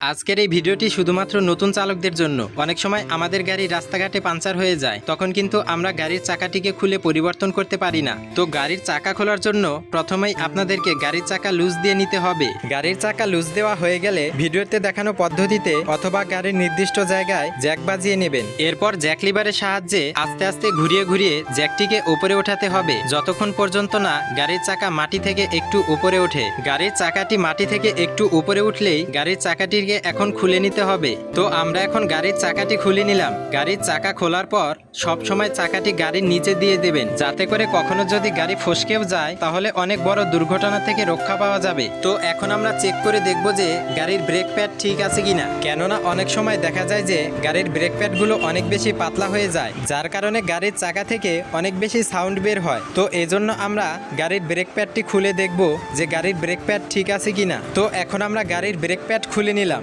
আজকের এই ভিডিওটি শুধুমাত্র নতুন চালকদের জন্য। অনেক সময় আমাদের গাড়ি রাস্তাঘাটে পাঞ্চার হয়ে যায়, তখন কিন্তু আমরা গাড়ির চাকাটিকে খুলে পরিবর্তন করতে পারি না। তো গাড়ির চাকা খোলার জন্য প্রথমেই আপনাদেরকে গাড়ির চাকা লুজ দিয়ে নিতে হবে। গাড়ির চাকা লুজ দেওয়া হয়ে গেলে ভিডিওতে দেখানো পদ্ধতিতে অথবা গাড়ির নির্দিষ্ট জায়গায় জ্যাক বাজিয়ে নেবেন। এরপর জ্যাক লিভারের সাহায্যে আস্তে আস্তে ঘুরিয়ে ঘুরিয়ে জ্যাকটিকে উপরে ওঠাতে হবে, যতক্ষণ পর্যন্ত না গাড়ির চাকা মাটি থেকে একটু উপরে ওঠে। গাড়ির চাকাটি মাটি থেকে একটু উপরে উঠলেই গাড়ির চাকাটির এখন খুলে নিতে হবে। তো আমরা এখন গাড়ির চাকাটি খুলে নিলাম। গাড়ির চাকা খোলার পর সব সময় চাকাটি গাড়ির নিচে দিয়ে দেবেন, যাতে করে কখনো যদি গাড়ি ফসকেও যায় তাহলে অনেক বড় দুর্ঘটনা থেকে রক্ষা পাওয়া যাবে। তো এখন আমরা চেক করে দেখব যে গাড়ির ব্রেক প্যাড ঠিক আছে কিনা, কেননা অনেক সময় দেখা যায় যে গাড়ির ব্রেক প্যাডগুলো অনেক বেশি পাতলা হয়ে যায়, যার কারণে গাড়ির চাকা থেকে অনেক বেশি সাউন্ড বের হয়। তো এজন্য আমরা গাড়ির ব্রেক প্যাডটি খুলে দেখব যে গাড়ির ব্রেক প্যাড ঠিক আছে কিনা। তো এখন আমরা গাড়ির ব্রেক প্যাড খুলে নিলাম।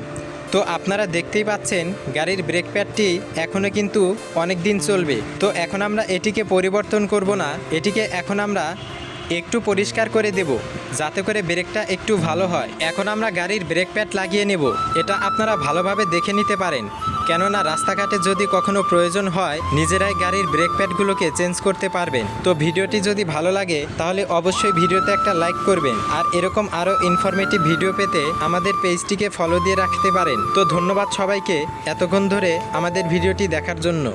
তো আপনারা দেখতেই পাচ্ছেন গাড়ির ব্রেক প্যাডটি এখনও কিন্তু অনেক দিন চলবে। তো এখন আমরা এটিকে পরিবর্তন করব না, এটিকে এখন আমরা একটু পরিষ্কার করে দেব, যাতে করে ব্রেকটা একটু ভালো হয়। এখন আমরা গাড়ির ব্রেক প্যাড লাগিয়ে নেব। এটা আপনারা ভালোভাবে দেখে নিতে পারেন, কেননা রাস্তাঘাটে যদি কখনো প্রয়োজন হয় নিজেরাই গাড়ির ব্রেক প্যাডগুলোকে চেঞ্জ করতে পারবেন। তো ভিডিওটি যদি ভালো লাগে তাহলে অবশ্যই ভিডিওতে একটা লাইক করবেন, আর এরকম আরও ইনফরমেটিভ ভিডিও পেতে আমাদের পেজটিকে ফলো দিয়ে রাখতে পারেন। তো ধন্যবাদ সবাইকে এতক্ষণ ধরে আমাদের ভিডিওটি দেখার জন্য।